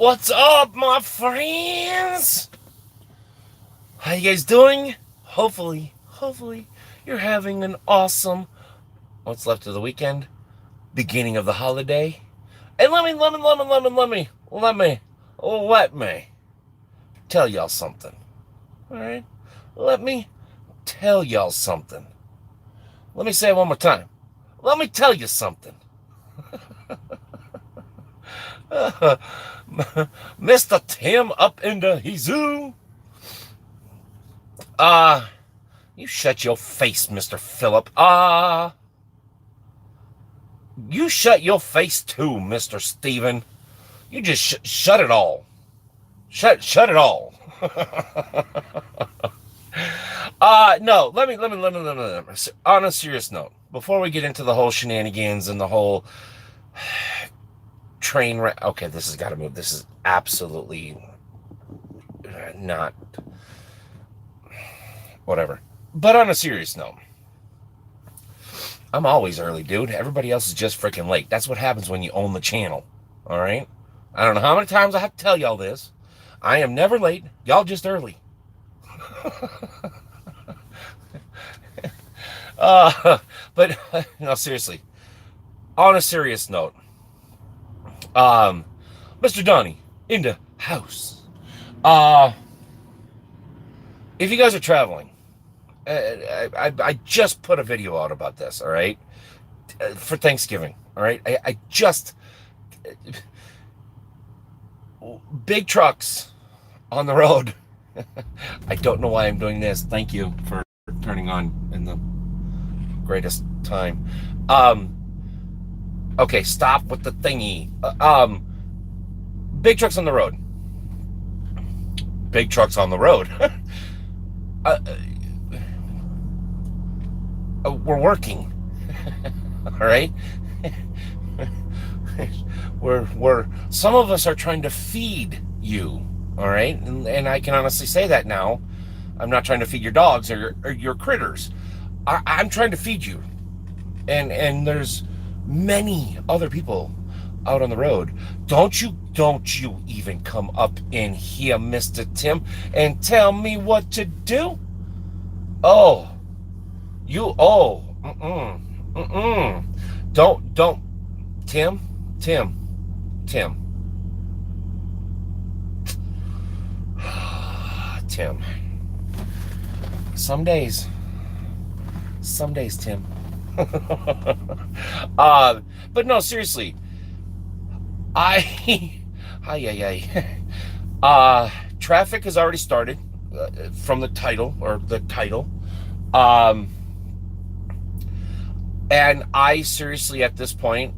What's up, my friends? How you guys doing? Hopefully, you're having an awesome what's left of the weekend, beginning of the holiday. And let me tell y'all something. All right? Let me tell y'all something. Let me say it one more time. Let me tell you something. Mr. Tim up in the Hizoo. You shut your face, Mr. Phillip. You shut your face too, Mr. Steven. You just shut it all. Shut it all. No, let me. On a serious note, before we get into the whole shenanigans and the whole train wreck. Okay, this has got to move. This is absolutely not whatever. But on a serious note, I'm always early, dude. Everybody else is just freaking late. That's what happens when you own the channel. All right? I don't know how many times I have to tell y'all this. I am never late. Y'all just early. But no, seriously. On a serious note, Mr. Donnie in the house. If you guys are traveling, I just put a video out about this. All right, for Thanksgiving. All right, I just big trucks on the road. I don't know why I'm doing this. Thank you for turning on in the greatest time. Okay, stop with the thingy. Big trucks on the road. Big trucks on the road. We're working. All right. We're some of us are trying to feed you. All right, and I can honestly say that now. I'm not trying to feed your dogs or your critters. I'm trying to feed you, and there's many other people out on the road. Don't you even come up in here, Mr. Tim, and tell me what to do. Don't, Tim. Tim. Some days, Tim. But no, seriously. Traffic has already started from the title. And I seriously, at this point,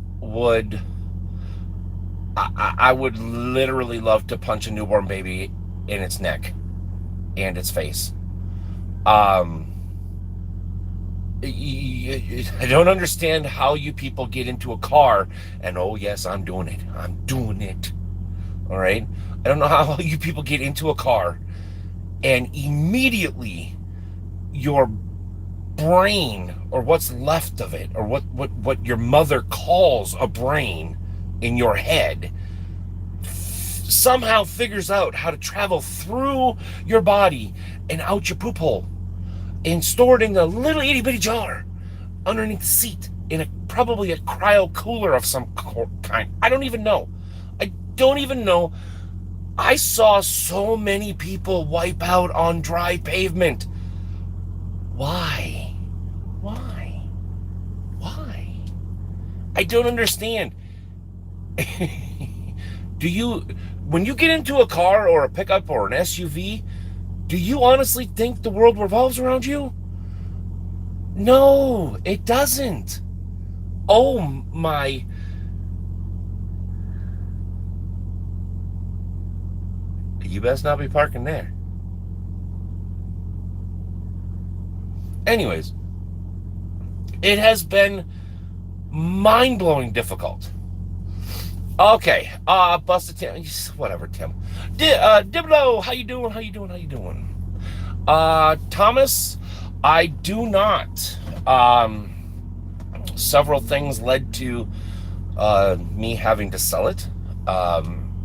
I would literally love to punch a newborn baby in its neck and its face. I don't understand how you people get into a car and, oh yes, I'm doing it. All right. I don't know how you people get into a car and immediately your brain, or what's left of it, or what your mother calls a brain in your head, somehow figures out how to travel through your body and out your poop hole and store it in a little itty bitty jar underneath the seat in probably a cryo cooler of some kind. I don't even know. I saw so many people wipe out on dry pavement. Why? I don't understand. When you get into a car or a pickup or an SUV, do you honestly think the world revolves around you? No, it doesn't. Oh my. You best not be parking there. Anyways, it has been mind-blowing difficult. Okay, Busted Tim, whatever, Tim. Diblo, how you doing? Thomas, I do not. Several things led to me having to sell it.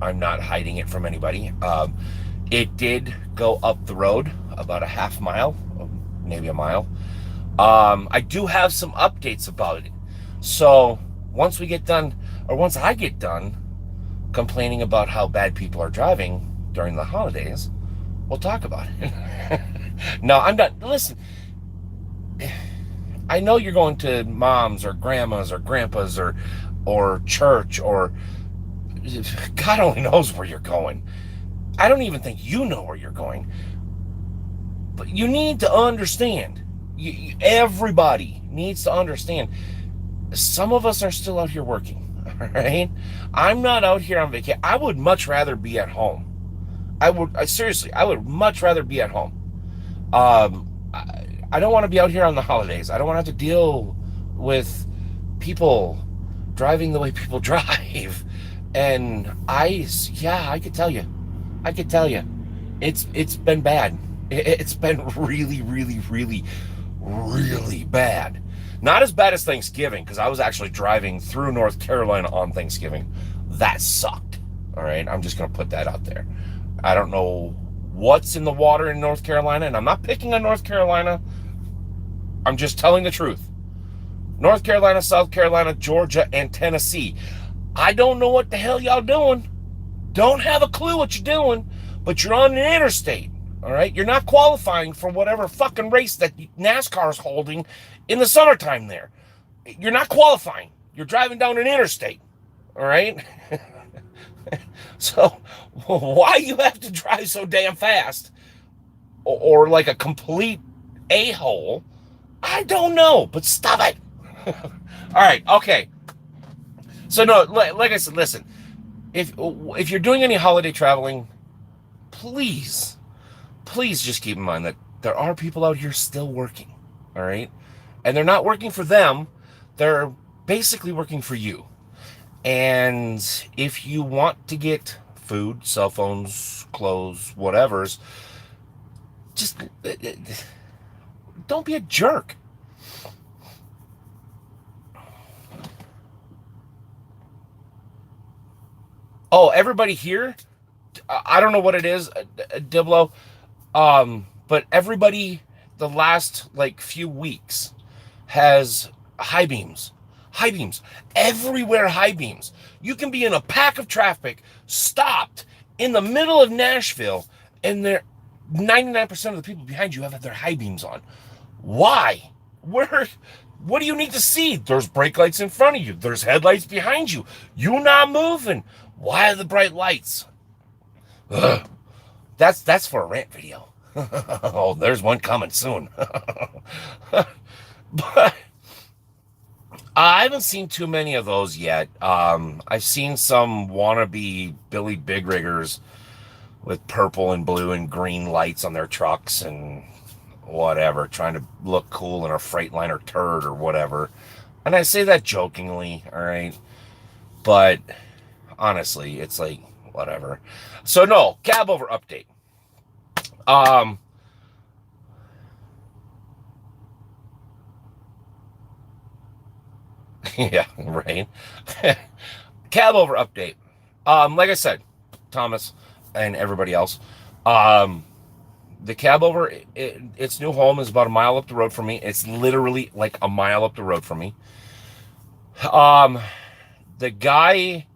I'm not hiding it from anybody. It did go up the road about a half mile, maybe a mile. I do have some updates about it. So once we get done, or once I get done complaining about how bad people are driving during the holidays, we'll talk about it. No, I'm not. Listen, I know you're going to mom's or grandma's or grandpa's or church, or God only knows where you're going. I don't even think you know where you're going. But you need to understand. Everybody needs to understand. Some of us are still out here working. All right, I'm not out here on vacation. I would much rather be at home. Seriously, I would much rather be at home. I don't want to be out here on the holidays. I don't want to have to deal with people driving the way people drive. And I could tell you, it's been bad. It's been really, really, really, really bad. Not as bad as Thanksgiving, because I was actually driving through North Carolina on Thanksgiving. That sucked. All right, I'm just going to put that out there. I don't know what's in the water in North Carolina, and I'm not picking on North Carolina. I'm just telling the truth. North Carolina, South Carolina, Georgia, and Tennessee. I don't know what the hell y'all doing. Don't have a clue what you're doing, but you're on an interstate. All right, you're not qualifying for whatever fucking race that NASCAR is holding in the summertime there. You're not qualifying. You're driving down an interstate. All right. So why you have to drive so damn fast, or like a complete a-hole, I don't know, but stop it. All right, okay. So no, like I said, listen, if you're doing any holiday traveling, please just keep in mind that there are people out here still working. All right, and they're not working for them. They're basically working for you. And if you want to get food, cell phones, clothes, whatever's, just don't be a jerk. Oh, everybody here, I don't know what it is, Diblo, but everybody the last like few weeks has high beams. High beams. Everywhere high beams. You can be in a pack of traffic, stopped in the middle of Nashville, and 99% of the people behind you have their high beams on. Why? What do you need to see? There's brake lights in front of you. There's headlights behind you. You're not moving. Why are the bright lights? Ugh. That's for a rant video. Oh, there's one coming soon. But I haven't seen too many of those yet. I've seen some wannabe Billy Big Riggers with purple and blue and green lights on their trucks and whatever, trying to look cool in a Freightliner turd or whatever. And I say that jokingly, all right? But honestly, it's like, whatever. So no, cab over update. Yeah, right. Cab over update. Like I said, Thomas and everybody else, the cab over, its new home is about a mile up the road from me. It's literally like a mile up the road from me. The guy,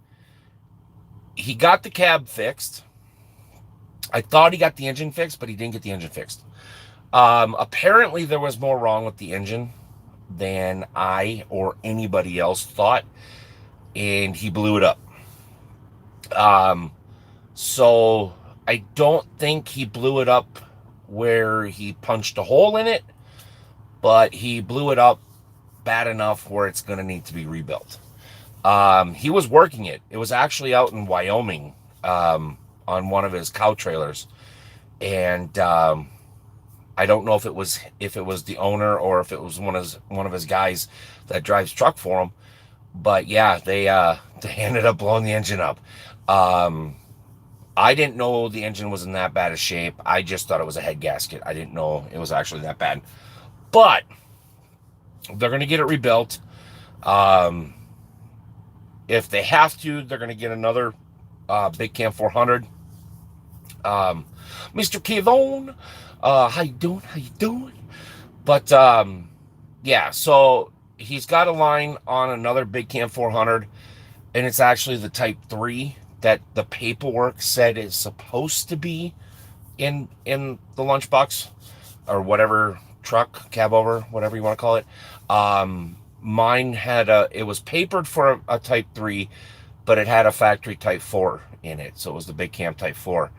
he got the cab fixed. I thought he got the engine fixed, but he didn't get the engine fixed. Apparently there was more wrong with the engine than I or anybody else thought, and he blew it up. So I don't think he blew it up where he punched a hole in it, but he blew it up bad enough where it's going to need to be rebuilt. He was working it. It was actually out in Wyoming, on one of his cow trailers, and I don't know if it was the owner or if it was one of his guys that drives truck for him. But yeah, they ended up blowing the engine up. I didn't know the engine was in that bad a shape. I just thought it was a head gasket. I didn't know it was actually that bad. But they're going to get it rebuilt. If they have to, they're going to get another Big Cam 400. Um, Mr. Kevon, how you doing? How you doing? But yeah, so he's got a line on another Big Cam 400, and it's actually the Type 3 that the paperwork said is supposed to be in the lunchbox or whatever truck, cab over, whatever you want to call it. Mine had it was papered for a Type 3, but it had a factory Type 4 in it, so it was the Big Cam Type 4.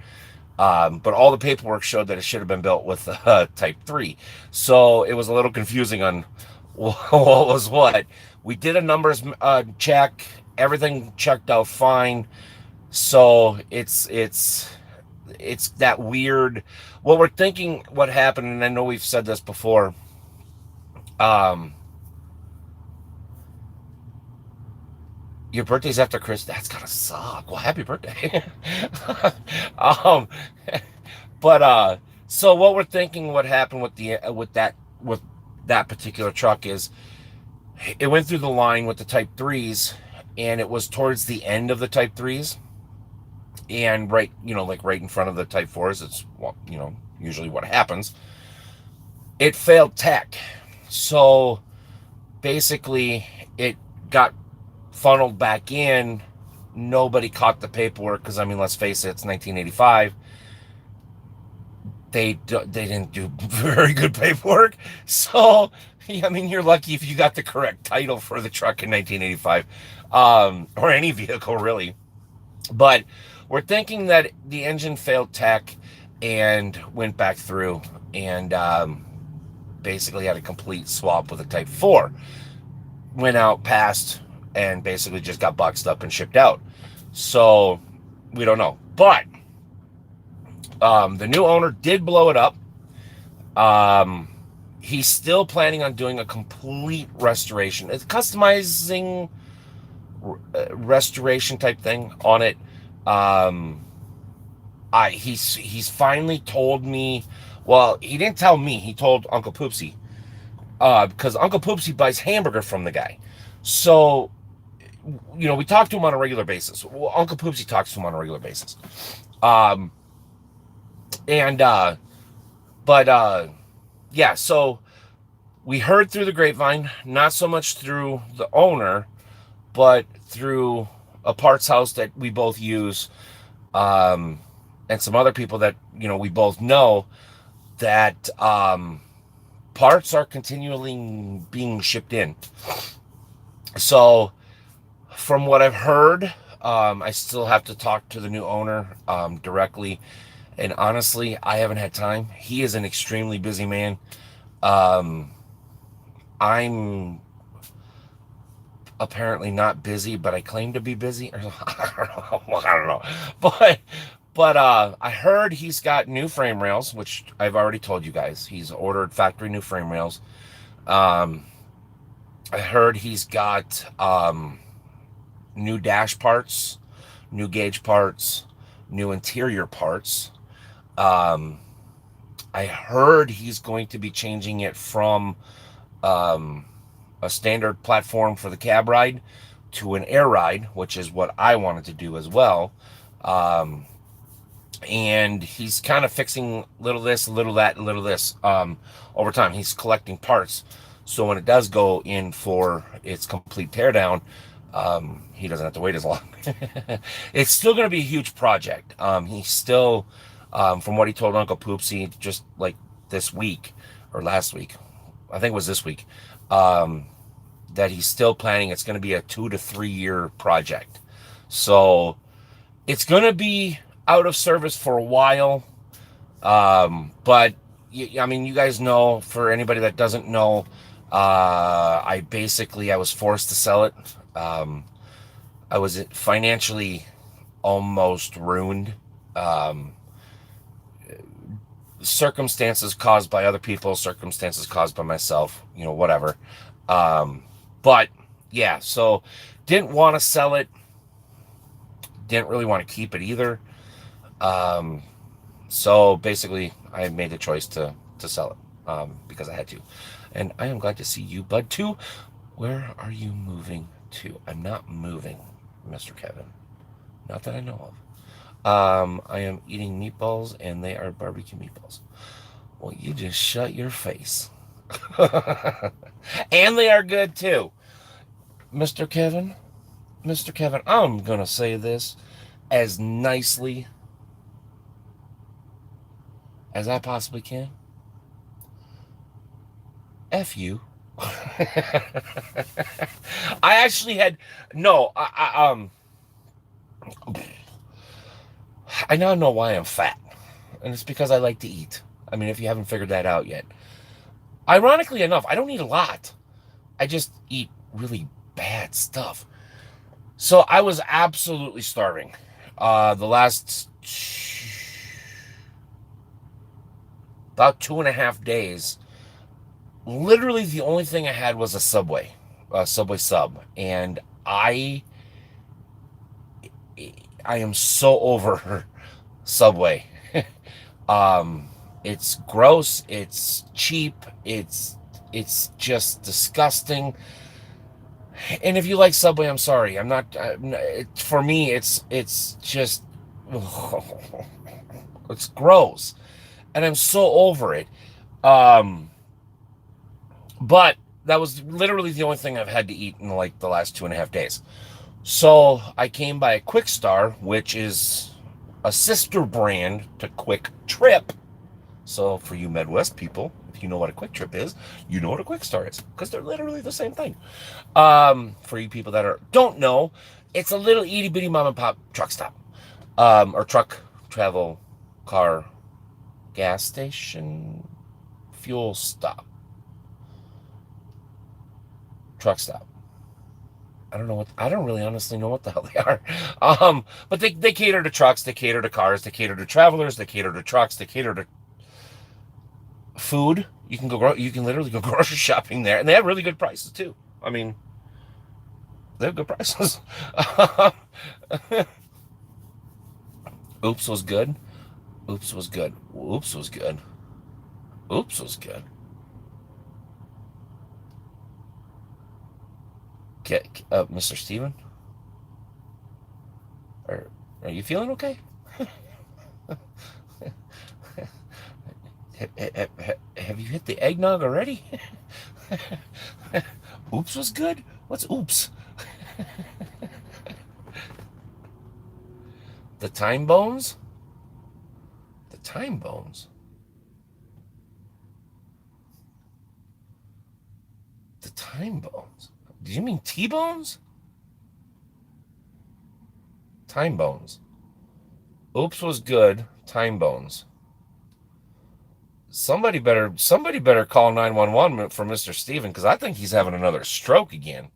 But all the paperwork showed that it should have been built with Type 3. So it was a little confusing on what was what. We did a numbers check. Everything checked out fine. So it's that weird. What we're thinking, what happened, and I know we've said this before. Um, your birthday's after Chris. That's gotta suck. Well, happy birthday. um, but so what we're thinking, what happened with that particular truck is it went through the line with the Type 3s, and it was towards the end of the Type 3s, and right, like right in front of the Type 4s. It's, well, usually what happens. It failed tech, so basically it got funneled back in. Nobody caught the paperwork because, I mean, let's face it, it's 1985. They didn't do very good paperwork. So, I mean, you're lucky if you got the correct title for the truck in 1985, or any vehicle, really. But we're thinking that the engine failed tech and went back through and basically had a complete swap with a Type 4. Went out, passed, and basically just got boxed up and shipped out. So we don't know. But the new owner did blow it up. He's still planning on doing a complete restoration. It's customizing restoration type thing on it. He's finally told me. Well, he didn't tell me. He told Uncle Poopsie, because Uncle Poopsie buys hamburger from the guy. So, we talk to him on a regular basis. Well, Uncle Poopsie talks to him on a regular basis. Yeah, so we heard through the grapevine, not so much through the owner, but through a parts house that we both use, and some other people that, we both know, that parts are continually being shipped in. So from what I've heard, I still have to talk to the new owner directly. And honestly, I haven't had time. He is an extremely busy man. I'm apparently not busy, but I claim to be busy. I don't know. But I heard he's got new frame rails, which I've already told you guys. He's ordered factory new frame rails. I heard he's got new dash parts, new gauge parts, new interior parts. I heard he's going to be changing it from a standard platform for the cab ride to an air ride, which is what I wanted to do as well. And he's kind of fixing little this, little that, little this over time. He's collecting parts, so when it does go in for its complete teardown, he doesn't have to wait as long. It's still going to be a huge project. He's still, from what he told Uncle Poopsie just like this week or last week, I think it was this week, that he's still planning. It's going to be a 2 to 3 year project. So it's going to be out of service for a while. But I mean, you guys know, for anybody that doesn't know, I was forced to sell it. I was financially almost ruined. Circumstances caused by other people, circumstances caused by myself, whatever. But yeah, so didn't want to sell it. Didn't really want to keep it either. So basically I made the choice to sell it, because I had to. And I am glad to see you, bud, too. Where are you moving to? I'm not moving, Mr. Kevin. Not that I know of. I am eating meatballs, and they are barbecue meatballs. Well, you just shut your face. And they are good too. Mr. Kevin, Mr. Kevin, I'm going to say this as nicely as I possibly can. F you. I actually had no. I now know why I'm fat, and it's because I like to eat. I mean, if you haven't figured that out yet. Ironically enough, I don't eat a lot. I just eat really bad stuff. So I was absolutely starving. The last about 2.5 days, literally the only thing I had was a Subway sub, and I I am so over Subway. um, it's gross. It's cheap. It's just disgusting. And if you like Subway, I'm sorry. For me, it's just it's gross, and I'm so over it. Um, but that was literally the only thing I've had to eat in like the last 2.5 days. So I came by a Quick Star, which is a sister brand to Quick Trip. So for you Midwest people, if you know what a Quick Trip is, you know what a Quick Star is, because they're literally the same thing. For you people that don't know, it's a little itty bitty mom and pop truck stop, or truck travel car gas station fuel stop truck stop. I don't really honestly know what the hell they are. But they cater to trucks, they cater to cars, they cater to travelers, they cater to trucks, they cater to food. You can literally go grocery shopping there, and they have really good prices too. I mean, they have good prices. Oops was good. Oops was good. Oops was good. Oops was good. Mr. Steven, are you feeling okay? Have you hit the eggnog already? Oops was good? What's oops? The time bones? The time bones? The time bones? Do you mean T-bones? Time bones. Oops was good. Time bones. Somebody better call 911 for Mr. Steven, because I think he's having another stroke again.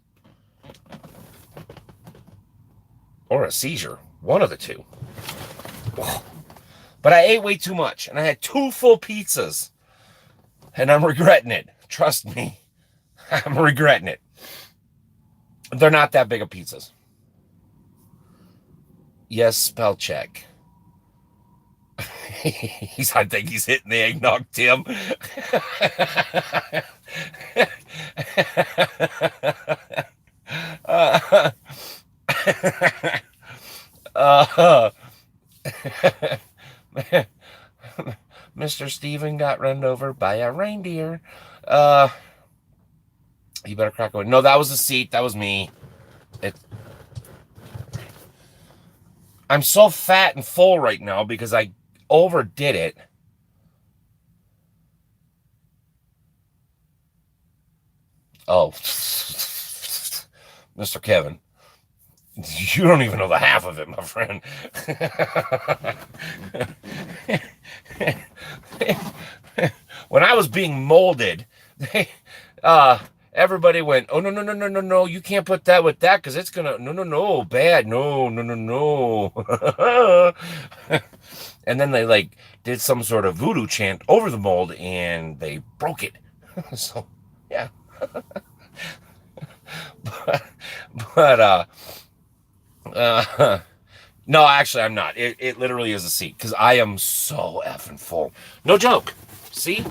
Or a seizure. One of the two. But I ate way too much, and I had 2 full pizzas. And I'm regretting it. Trust me. I'm regretting it. They're not that big of pizzas. Yes, spell check. I think he's hitting the eggnog, Tim. uh, uh, Mr. Steven got run over by a reindeer. You better crack away. No, that was the seat. That was me. I'm so fat and full right now because I overdid it. Oh, Mr. Kevin, you don't even know the half of it, my friend. When I was being molded, everybody went, "Oh, no, no, no, no, no, no! You can't put that with that because it's gonna no bad, no, no, no, no." And then they like did some sort of voodoo chant over the mold, and they broke it. So yeah. but no, actually, I'm not. It literally is a seat because I am so effing full. No joke. See?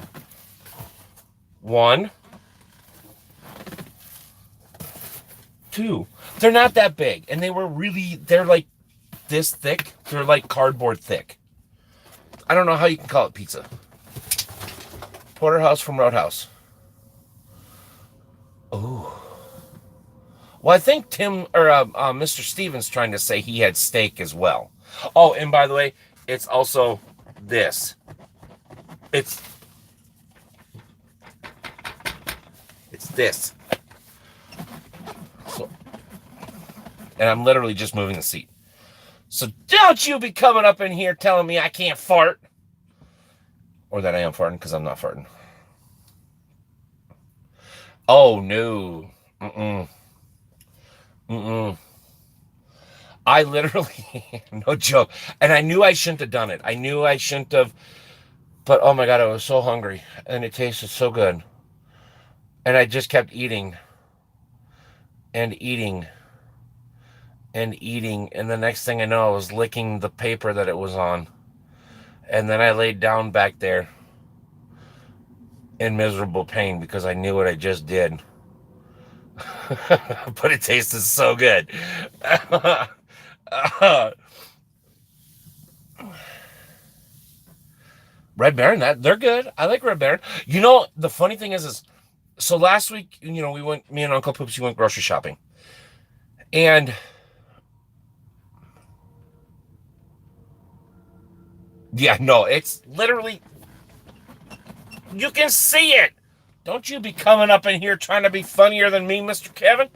1, 2. They're not that big, and they're like this thick. They're like cardboard thick. I don't know how you can call it pizza. Porterhouse from Roadhouse. Oh. Well, I think Tim or Mr. Stevens trying to say he had steak as well. Oh, and by the way, it's also this. It's this. So, and I'm literally just moving the seat. So don't you be coming up in here telling me I can't fart. Or that I am farting, because I'm not farting. Oh, no. Mm-mm. Mm-mm. I literally, no joke. And I knew I shouldn't have done it. I knew I shouldn't have. But oh my God, I was so hungry. And it tasted so good. And I just kept eating. And eating. And eating. And the next thing I know, I was licking the paper that it was on. And then I laid down back there in miserable pain because I knew what I just did. But it tasted so good. Red Baron, they're good. I like Red Baron. You know, the funny thing is so last week, me and Uncle Poopsie went grocery shopping. And yeah, no, it's literally, you can see it. Don't you be coming up in here trying to be funnier than me, Mr. Kevin.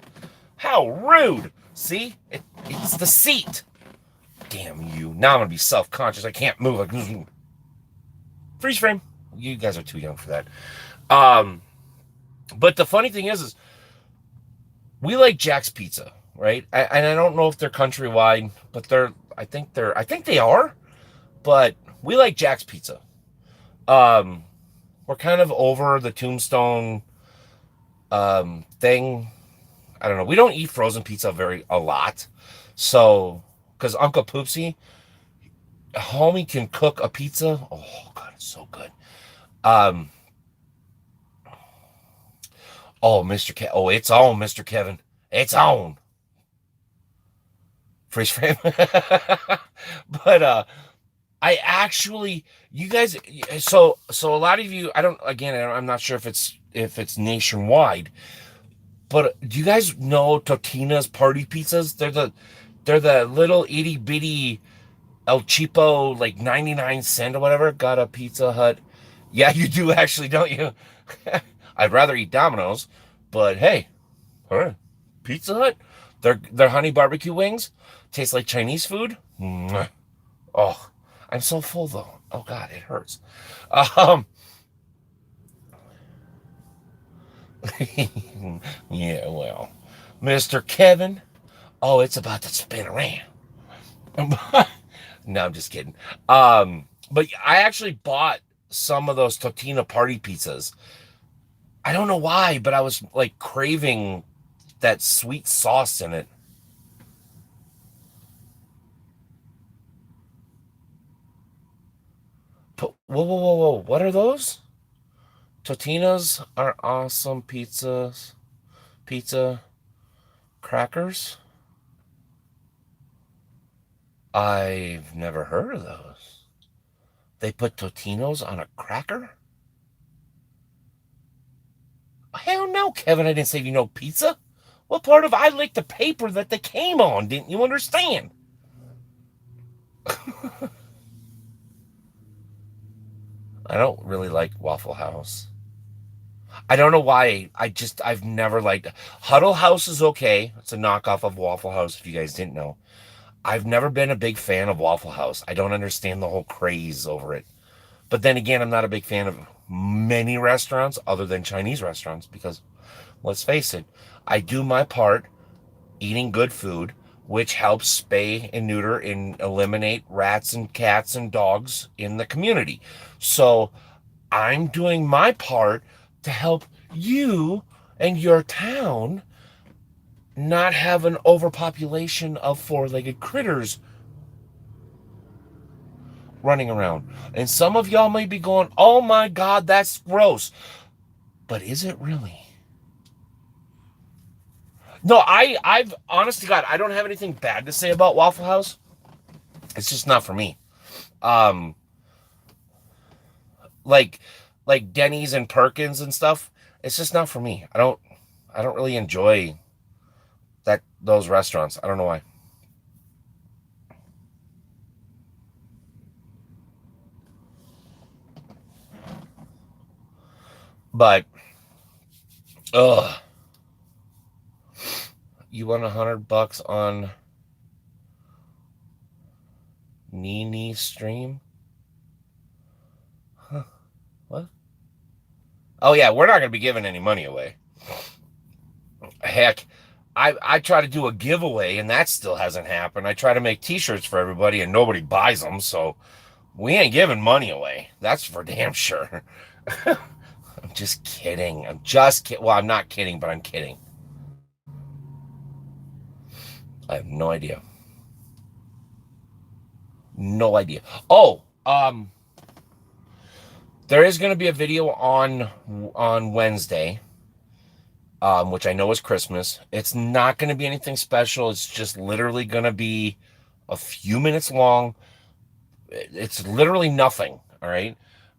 How rude. See? It's the seat. Damn you. Now I'm going to be self-conscious. I can't move. Freeze frame. You guys are too young for that. But the funny thing is we like Jack's Pizza, right? And I don't know if they're countrywide, but I think they are, but we like Jack's Pizza. We're kind of over the Tombstone thing. I don't know. We don't eat frozen pizza a lot. So, because Uncle Poopsie, homie can cook a pizza. Oh, God, it's so good. Oh, it's on, Mr. Kevin. It's on. Freeze frame. But, I actually, you guys, so a lot of you, I'm not sure if it's nationwide, but do you guys know Totino's Party Pizzas? They're the little itty bitty El Cheapo, like 99 cent or whatever. Got a Pizza Hut. Yeah, you do actually, don't you? I'd rather eat Domino's, but hey, all right, Pizza Hut. Their honey barbecue wings taste like Chinese food. Mwah. Oh, I'm so full though. Oh God, it hurts. Yeah, well, Mr. Kevin. Oh, it's about to spin around. No, I'm just kidding. But I actually bought some of those Totino Party Pizzas. I don't know why, but I was like craving that sweet sauce in it. Whoa, whoa, whoa, whoa. What are those? Totino's are awesome pizzas. Pizza crackers? I've never heard of those. They put Totino's on a cracker? Hell no, Kevin. I didn't say pizza. What part of I licked the paper that they came on? Didn't you understand? I don't really like Waffle House. I don't know why. I've never liked Huddle House is okay. It's a knockoff of Waffle House, if you guys didn't know. I've never been a big fan of Waffle House. I don't understand the whole craze over it. But then again, I'm not a big fan of many restaurants other than Chinese restaurants because, let's face it, I do my part eating good food, which helps spay and neuter and eliminate rats and cats and dogs in the community. So I'm doing my part to help you and your town not have an overpopulation of four-legged critters running around. And some of y'all may be going, oh my God, that's gross. But is it really? No, I've honest to God, I don't have anything bad to say about Waffle House. It's just not for me. Um, like Denny's and Perkins and stuff. It's just not for me. I don't really enjoy those restaurants. I don't know why. But ugh, you won $100 on Nene stream? Huh? What? Oh yeah, we're not gonna be giving any money away. Heck, I try to do a giveaway and that still hasn't happened. I try to make T-shirts for everybody and nobody buys them, so we ain't giving money away. That's for damn sure. I'm just kidding. I'm just kidding. Well, I'm not kidding, but I'm kidding. I have no idea. No idea. Oh, there is going to be a video on Wednesday, which I know is Christmas. It's not going to be anything special. It's just literally going to be a few minutes long. It's literally nothing. All right.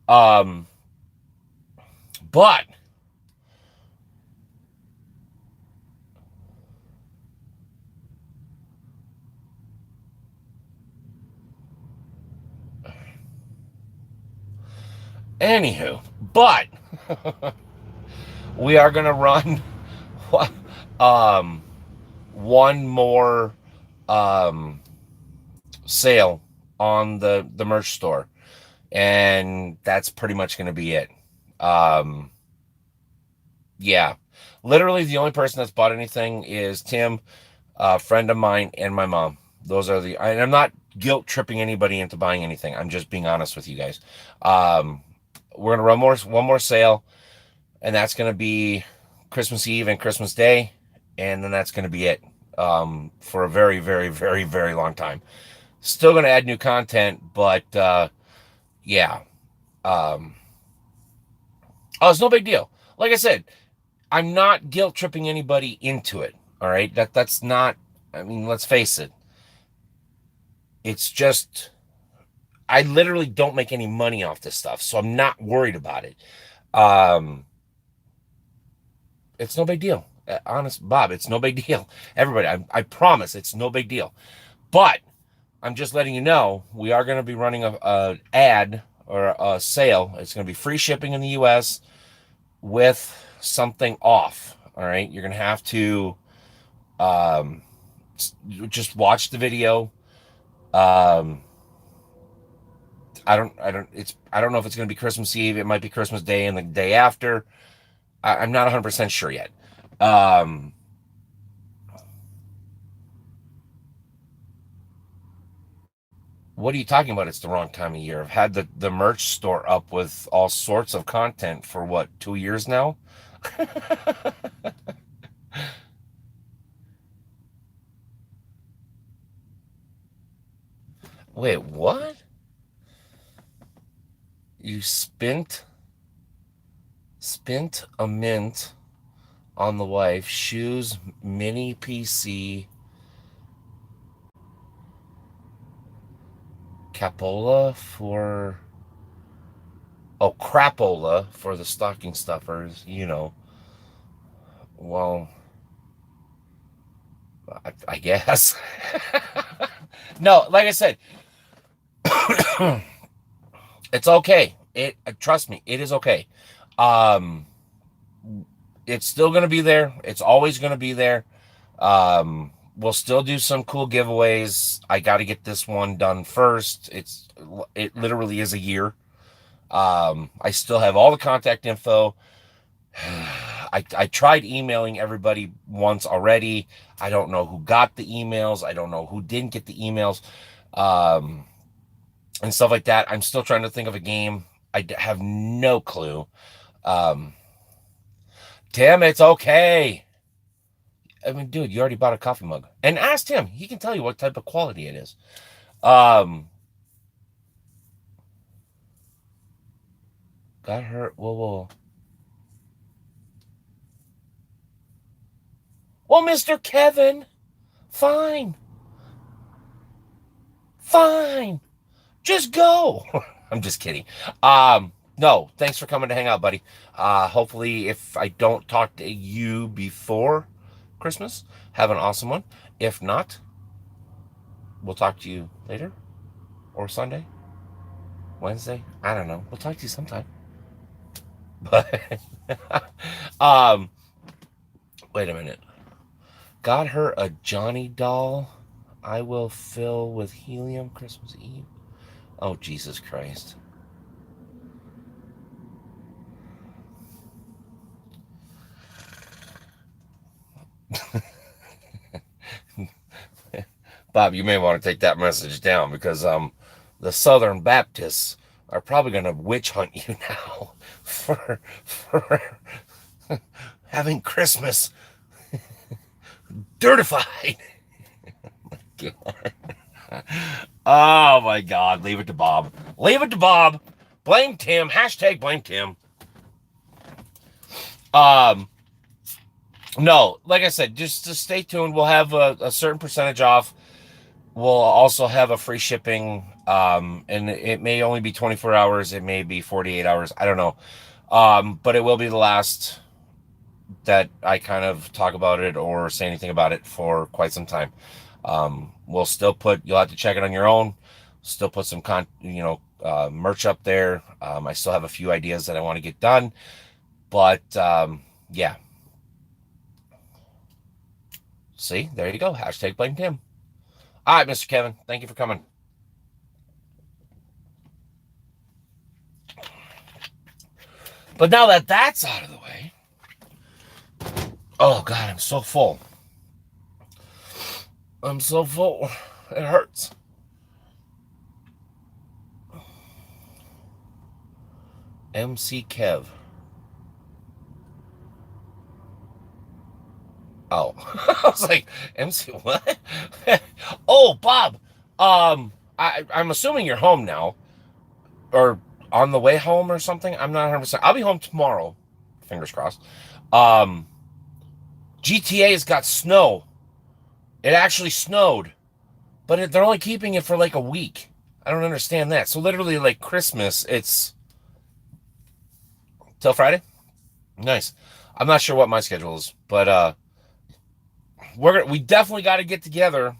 Um, but anywho, but we are going to run um, one more um, sale on the merch store, and that's pretty much going to be it. Um, yeah, literally the only person that's bought anything is Tim, a friend of mine, and my mom. Those are and I'm not guilt tripping anybody into buying anything. I'm just being honest with you guys. Um, we're gonna run one more sale, and that's gonna be Christmas Eve and Christmas Day, and then that's gonna be it for a very, very, very, very long time. Still gonna add new content, but yeah. Um, oh, it's no big deal. Like I said, I'm not guilt tripping anybody into it. All right, that's not. I mean, let's face it. It's just I literally don't make any money off this stuff, so I'm not worried about it. Um, it's no big deal. Honest, Bob, it's no big deal. Everybody, I promise, it's no big deal. But I'm just letting you know we are going to be running a ad or a sale. It's going to be free shipping in the U.S. with something off. All right, you're going to have to um, just watch the video. Um, I don't know if it's going to be Christmas Eve. It might be Christmas Day and the day after. I'm not 100% sure yet. Um, what are you talking about? It's the wrong time of year. I've had the merch store up with all sorts of content for what, 2 years now? Wait, what? You spent a mint on the wife, shoes, mini PC, capola for crapola for the stocking stuffers, Well, I guess. No, like I said, it's okay. Trust me, it is okay. Um, it's still gonna be there. It's always gonna be there. We'll still do some cool giveaways. I got to get this one done first. It literally is a year. I still have all the contact info. I tried emailing everybody once already. I don't know who got the emails. I don't know who didn't get the emails. Um, and stuff like that. I'm still trying to think of a game. I have no clue. Um, Tim, it's okay. I mean, dude, you already bought a coffee mug. And ask him. He can tell you what type of quality it is. Um, got hurt. Whoa, whoa. Well, Mr. Kevin, fine. Fine. Just go. I'm just kidding. No, thanks for coming to hang out, buddy. Hopefully, if I don't talk to you before Christmas, have an awesome one. If not, we'll talk to you later or Sunday, Wednesday. I don't know. We'll talk to you sometime. But um, wait a minute. Got her a Johnny doll. I will fill with helium Christmas Eve. Oh, Jesus Christ. Bob, you may want to take that message down because the Southern Baptists are probably going to witch hunt you now for having Christmas dirtified. Oh my God, leave it to Bob. Leave it to Bob. Blame Tim. Hashtag blame Tim. No, like I said, just to stay tuned. We'll have a certain percentage off. We'll also have a free shipping, and it may only be 24 hours. It may be 48 hours. I don't know. But it will be the last that I kind of talk about it or say anything about it for quite some time. We'll still you'll have to check it on your own. Still put some merch up there. I still have a few ideas that I want to get done, but yeah. See, there you go. Hashtag blame Tim. All right, Mr. Kevin, thank you for coming. But now that that's out of the way, oh God, I'm so full. I'm so full. It hurts. MC Kev. Oh, I was like, MC what? Oh, Bob. I'm assuming you're home now, or on the way home or something. I'm not 100%. I'll be home tomorrow. Fingers crossed. GTA's got snow. It actually snowed, but they're only keeping it for like a week. I don't understand that. So literally, like Christmas, it's till Friday. Nice. I'm not sure what my schedule is, but we definitely got to get together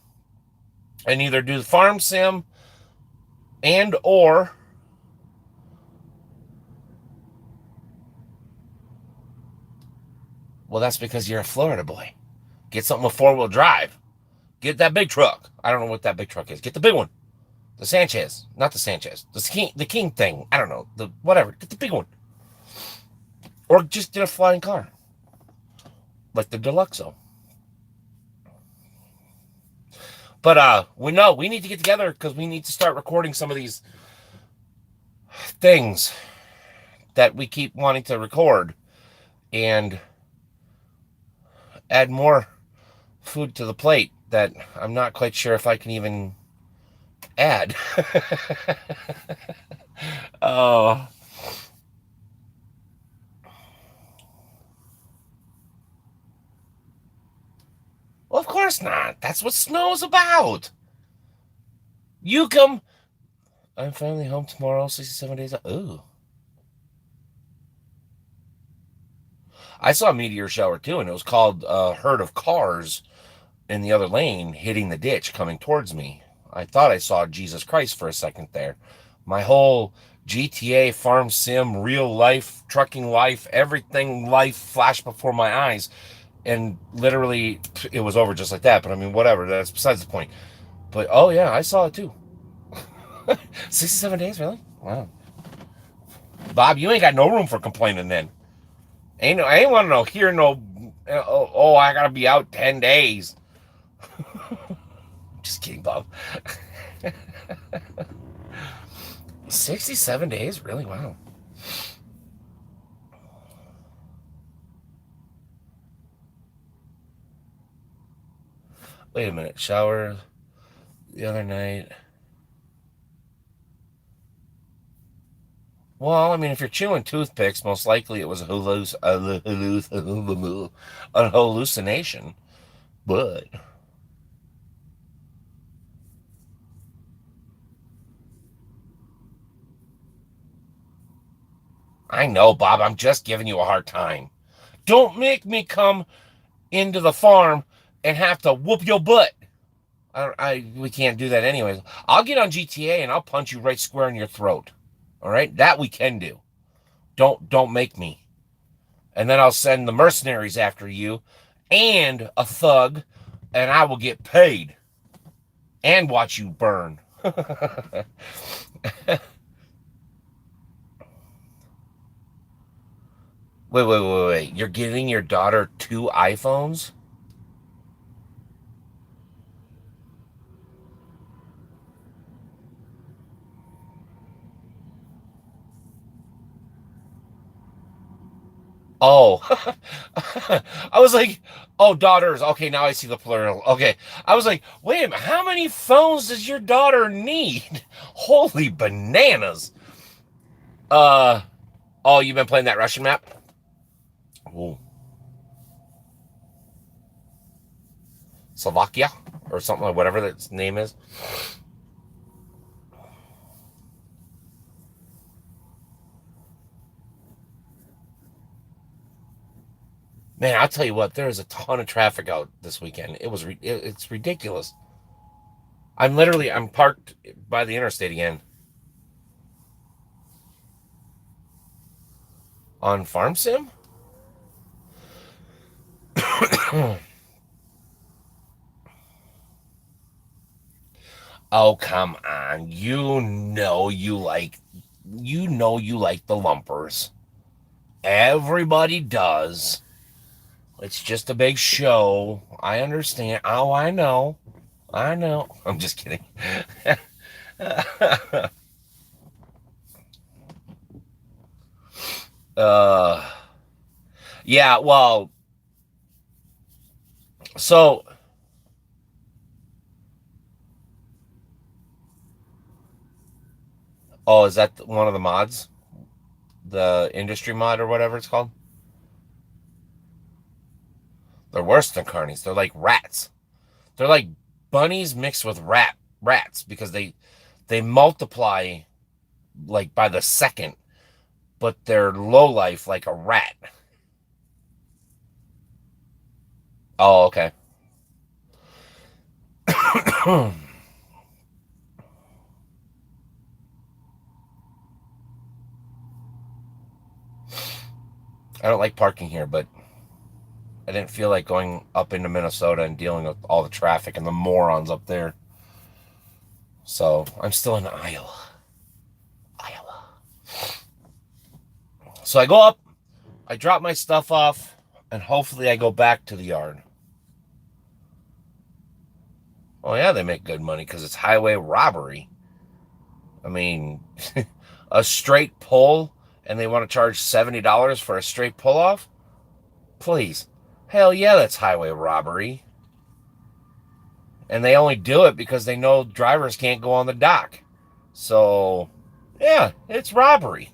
and either do the farm sim or well, that's because you're a Florida boy. Get something with 4-wheel drive. Get that big truck. I don't know what that big truck is. Get the big one. The Sanchez. Not the Sanchez. The King thing. I don't know. The whatever. Get the big one. Or just get a flying car. Like the Deluxo. But we need to get together because we need to start recording some of these things that we keep wanting to record and add more food to the plate that I'm not quite sure if I can even add. Oh. Well, of course not. That's what snow's about. You come. I'm finally home tomorrow, 67 days. Ooh. I saw a meteor shower too, and it was called a herd of cars in the other lane hitting the ditch coming towards me. I thought I saw Jesus Christ for a second there. My whole GTA farm sim, real life, trucking life, everything life flashed before my eyes. And literally, it was over just like that. But I mean, whatever. That's besides the point. But oh yeah, I saw it too. 67 days, really? Wow. Bob, you ain't got no room for complaining then. I ain't want to hear no. Oh, I gotta be out 10 days. Just kidding, Bob. 67 days, really? Wow. Wait a minute. Shower the other night. Well, I mean, if you're chewing toothpicks, most likely it was a hallucination. But I know, Bob. I'm just giving you a hard time. Don't make me come into the farm and have to whoop your butt. We can't do that anyways. I'll get on GTA and I'll punch you right square in your throat. All right, that we can do. Don't make me. And then I'll send the mercenaries after you and a thug, and I will get paid and watch you burn. Wait. You're getting your daughter 2 iPhones? Oh, I was like, oh, daughters. Okay, now I see the plural. Okay, I was like, wait a minute, how many phones does your daughter need? Holy bananas. Uh, oh, you've been playing that Russian map? Ooh, Slovakia or something like whatever its name is. Man, I'll tell you what, there is a ton of traffic out this weekend. It's ridiculous. I'm parked by the interstate again on Farm Sim. Oh, come on. You know you like the lumpers. Everybody does. It's just a big show. I understand. Oh, I know. I know. I'm just kidding. uh yeah, well, so oh, is that one of the mods? The industry mod or whatever it's called? They're worse than carnies. They're like rats. They're like bunnies mixed with rats because they multiply like by the second, but they're low life like a rat. Oh, okay. I don't like parking here, but I didn't feel like going up into Minnesota and dealing with all the traffic and the morons up there. So I'm still in Iowa. Iowa. So I go up, I drop my stuff off, and hopefully I go back to the yard. Oh, yeah, they make good money because it's highway robbery. I mean, a straight pull, and they want to charge $70 for a straight pull off? Please. Hell yeah, that's highway robbery. And they only do it because they know drivers can't go on the dock. So, yeah, it's robbery.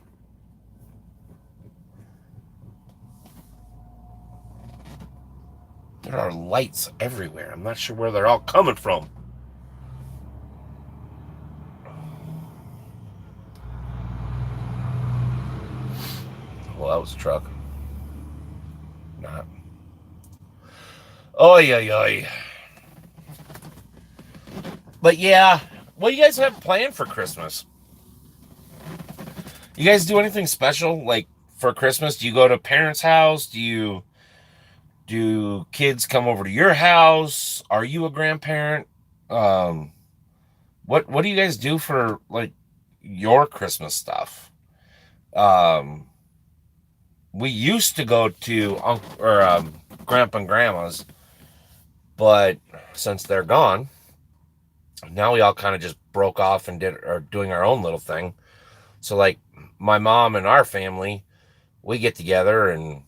There are lights everywhere. I'm not sure where they're all coming from. Well, that was a truck. Not. Oh, yeah. But yeah, what do you guys have planned for Christmas? You guys do anything special like for Christmas? Do you go to parents' house? Do kids come over to your house? Are you a grandparent? Um, what do you guys do for like your Christmas stuff? Um, we used to go to grandpa and grandma's, but since they're gone, now we all kind of just broke off and are doing our own little thing. So like my mom and our family, we get together and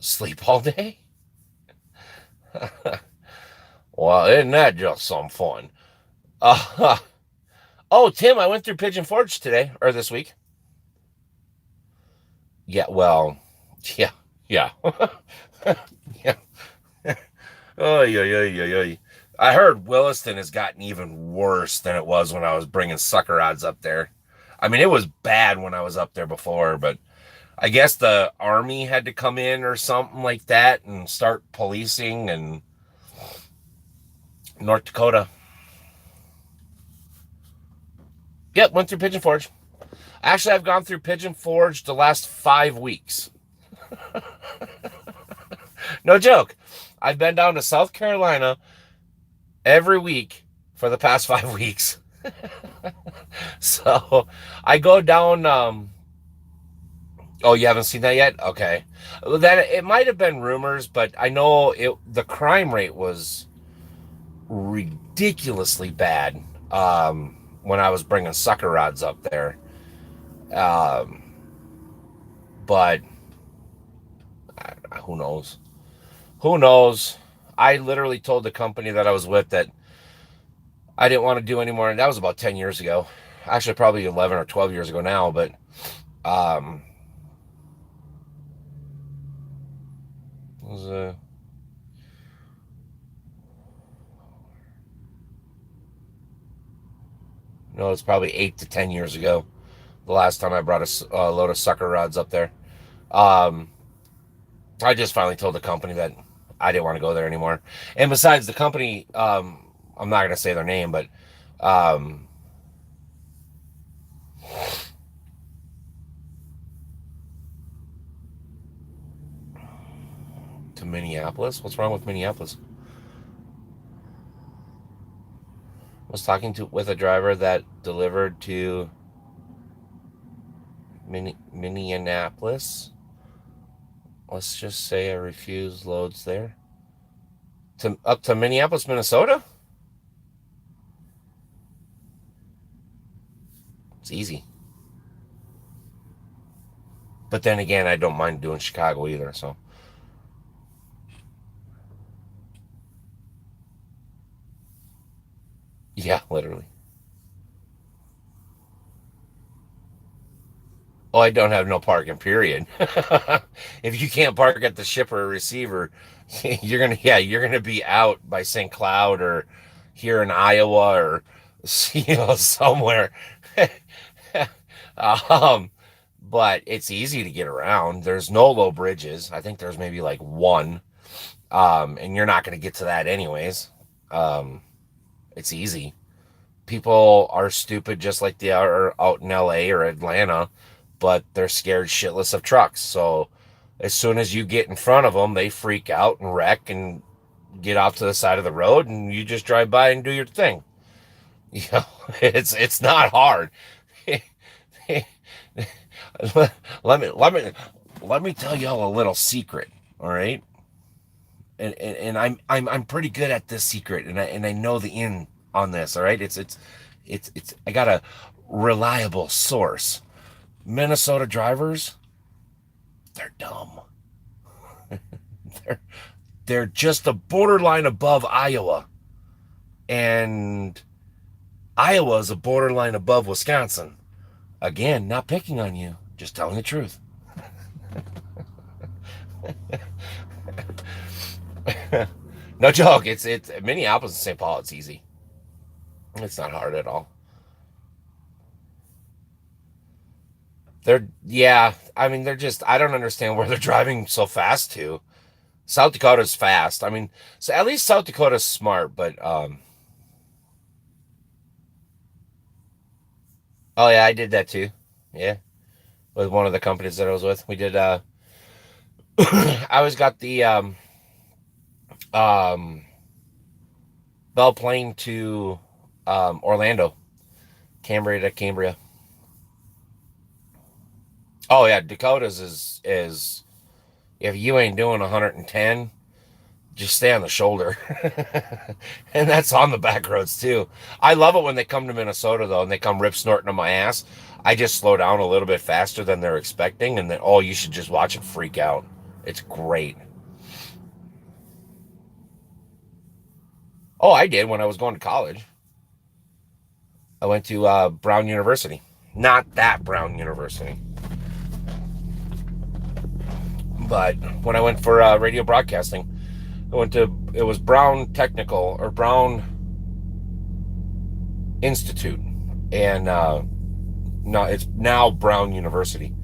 sleep all day. Well, isn't that just some fun? Uh, oh, Tim, I went through Pigeon Forge today or this week. Yeah, well, yeah, yeah, yeah. Oh, yeah. I heard Williston has gotten even worse than it was when I was bringing sucker odds up there. I mean, it was bad when I was up there before, but I guess the army had to come in or something like that and start policing and North Dakota. Yep, went through Pigeon Forge. Actually, I've gone through Pigeon Forge the last 5 weeks. No joke. I've been down to South Carolina every week for the past 5 weeks. So I go down. Oh, you haven't seen that yet? Okay. Well, that it might have been rumors, but I know the crime rate was ridiculously bad when I was bringing sucker rods up there. Um, but who knows? Who knows? I literally told the company that I was with that I didn't want to do anymore, and that was about 10 years ago. Actually, probably 11 or 12 years ago now, but um, it was no, it's probably 8 to 10 years ago. The last time I brought a load of sucker rods up there. Um, I just finally told the company that I didn't want to go there anymore. And besides, the company, I'm not going to say their name, but um, to Minneapolis. What's wrong with Minneapolis? I was talking with a driver that delivered to Minneapolis. Let's just say I refuse loads there. Up to Minneapolis, Minnesota? It's easy. But then again, I don't mind doing Chicago either, so. Yeah, literally. Oh, I don't have no parking, period. If you can't park at the shipper or receiver, you're gonna be out by St. Cloud or here in Iowa or somewhere. um, but it's easy to get around. There's no low bridges. I think there's maybe like one. And you're not gonna get to that anyways. Um, it's easy. People are stupid just like they are out in LA or Atlanta, but they're scared shitless of trucks. So as soon as you get in front of them, they freak out and wreck and get off to the side of the road, and you just drive by and do your thing. You know, it's not hard. let me tell y'all a little secret. All right, and I'm pretty good at this secret, and I know the in on this. All right, it's I got a reliable source. Minnesota drivers, they're dumb. they're they're just a borderline above Iowa, and Iowa is a borderline above Wisconsin. Again, not picking on you, just telling the truth. No joke. It's Minneapolis and St. Paul. It's easy. It's not hard at all. Yeah. I mean, they're just. I don't understand where they're driving so fast to. South Dakota's fast. I mean, so at least South Dakota's smart. But oh yeah, I did that too. Yeah, with one of the companies that I was with, we did. I always got the um Bell plane to Orlando, Cambria to Cambria. Oh yeah, Dakota's is if you ain't doing 110, just stay on the shoulder. And that's on the back roads too. I love it when they come to Minnesota though, and they come rip snorting on my ass. I just slow down a little bit faster than they're expecting, and then oh, you should just watch them freak out. It's great. Oh, I did when I was going to college. I went to Brown University. Not that Brown University, but when I went for radio broadcasting, I went to it was Brown Technical or Brown Institute, and No, it's now Brown University.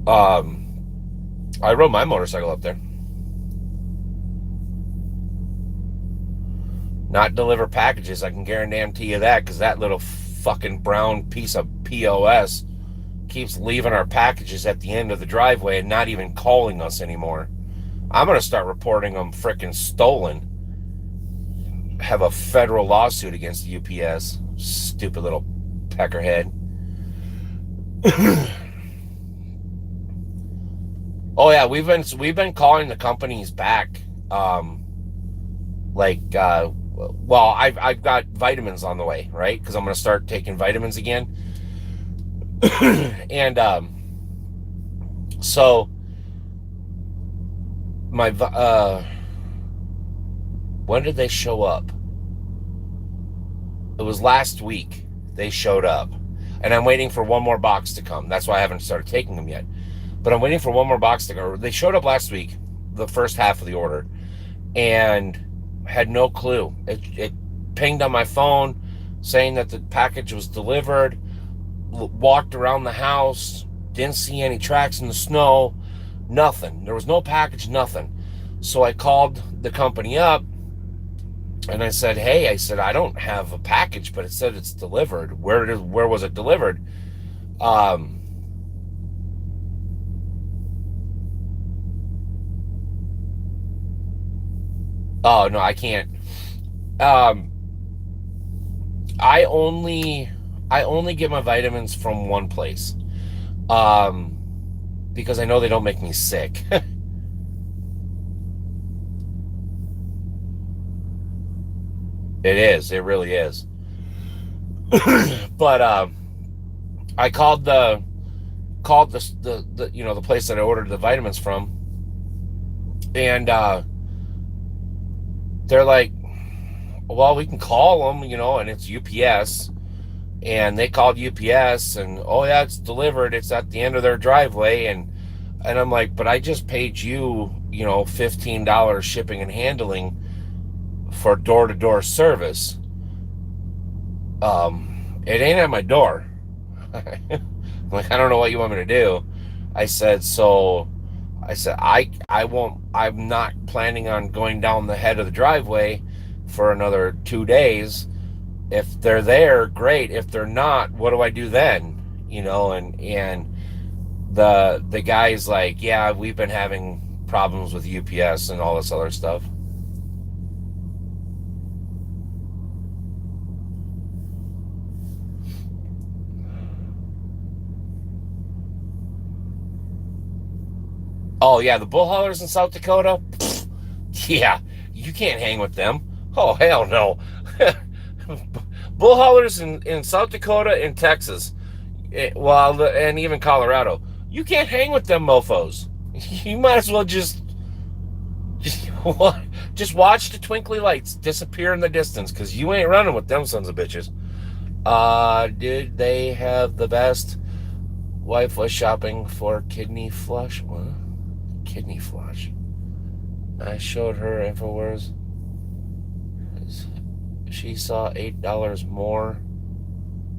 Um, I rode my motorcycle up there. Not deliver packages. I can guarantee you that, because that little fucking brown piece of POS keeps leaving our packages at the end of the driveway and not even calling us anymore. I'm going to start reporting them frickin' stolen. Have a federal lawsuit against UPS. Stupid little peckerhead. Oh yeah, we've been calling the companies back. Well, I've got vitamins on the way, right? Because I'm going to start taking vitamins again. And so my when did they show up? It was last week they showed up, and I'm waiting for one more box to come. That's why I haven't started taking them yet. But I'm waiting for one more box to go. They showed up last week, the first half of the order, and had no clue. It pinged on my phone saying that the package was delivered. Walked around the house, didn't see any tracks in the snow, nothing. There was no package, nothing. So I called the company up and I said, hey, I said, I don't have a package, but it said it's delivered. Where was it delivered? Um, oh no, I can't. Um, I only I only get my vitamins from one place. Um, because I know they don't make me sick. It is. It really is. But I called the the place that I ordered the vitamins from, and they're like, well, we can call them, and it's UPS, and they called UPS, and oh yeah, it's delivered. It's at the end of their driveway, and I'm like, but I just paid you, $15 shipping and handling for door to door service. It ain't at my door. Like, I don't know what you want me to do. I said, so I said, I won't, I'm not planning on going down the head of the driveway for another 2 days. If they're there, great. If they're not, what do I do then? And the guy's like, yeah, we've been having problems with UPS and all this other stuff. Oh yeah, the bull haulers in South Dakota. Pfft, yeah, you can't hang with them. Oh hell no. Bull haulers in South Dakota and Texas, well, and even Colorado. You can't hang with them mofo's. You might as well just just watch the twinkly lights disappear in the distance, because you ain't running with them sons of bitches. Did they have the best? Wife was shopping for kidney flush. What? Kidney flush. I showed her InfoWars. She saw $8 more,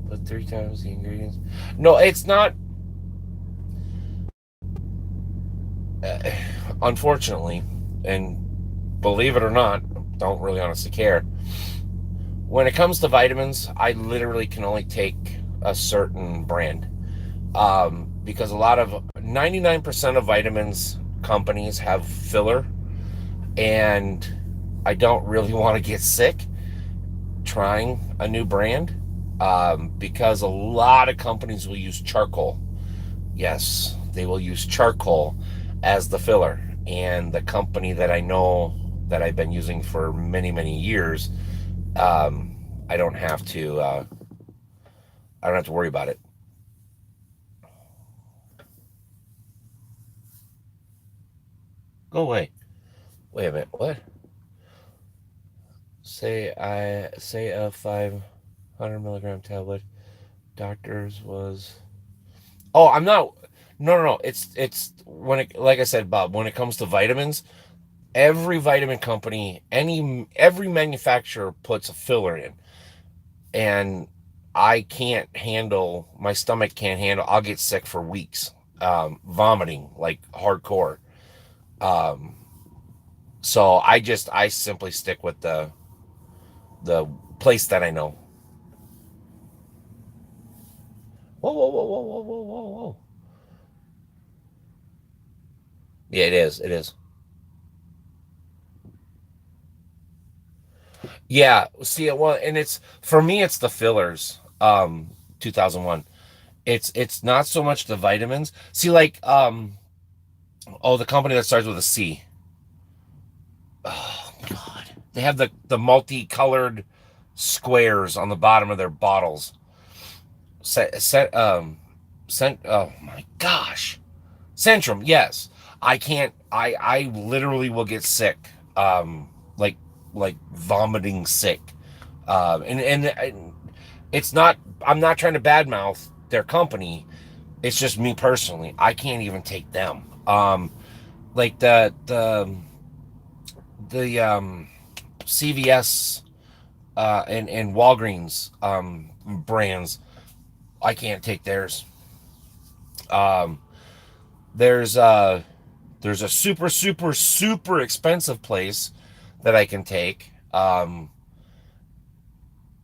but 3 times the ingredients. No, it's not. Uh, Unfortunately, and believe it or not, don't really honestly care. When it comes to vitamins, I literally can only take a certain brand, because a lot of 99% of vitamins companies have filler, and I don't really want to get sick trying a new brand, because a lot of companies will use charcoal. Yes, they will use charcoal as the filler. And the company that I know that I've been using for many, many years, I don't have to. I don't have to worry about it. Go away. Wait a minute. What? Say a 500 milligram tablet. Doctors was. Oh, I'm not. No, no, no. It's when it, like I said, Bob. When it comes to vitamins, every vitamin company, every manufacturer puts a filler in, and I can't handle, my stomach can't handle, I'll get sick for weeks, vomiting like hardcore. Um, so I simply stick with the place that I know. Whoa, whoa, whoa, whoa, whoa, whoa, whoa, whoa. Yeah, it is. It is. Yeah. See, well, and it's for me, it's the fillers. 2001. It's not so much the vitamins. See, like, oh, the company that starts with a C. Oh God, they have the multicolored squares on the bottom of their bottles. Set, sent. Oh my gosh, Centrum. Yes, I can't. I literally will get sick. Like vomiting sick. And it's not. I'm not trying to badmouth their company. It's just me personally. I can't even take them. Like the CVS and Walgreens brands. I can't take theirs. Um, there's there's a super expensive place that I can take.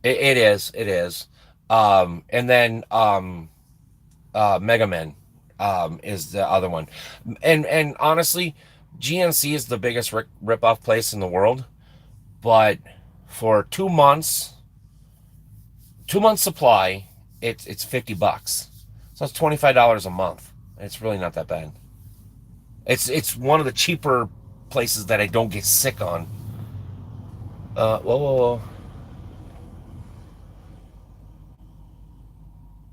It is. And then Mega Men is the other one. And honestly, GNC is the biggest rip-off place in the world. But for 2 months, 2 months supply, it's $50. So it's $25 a month. It's really not that bad. It's one of the cheaper places that I don't get sick on. Whoa, whoa, whoa.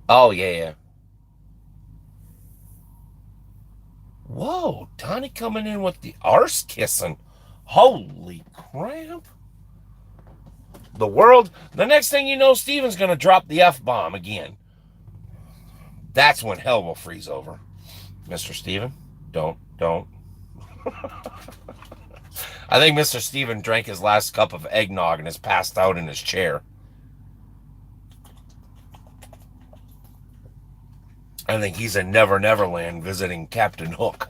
Oh yeah, yeah. Whoa, Donnie coming in with the arse kissing. Holy crap. The world, the next thing you know, Steven's gonna drop the F bomb again. That's when hell will freeze over. Mr. Steven, don't. I think Mr. Steven drank his last cup of eggnog and is passed out in his chair. I think he's in Never Never Land visiting Captain Hook,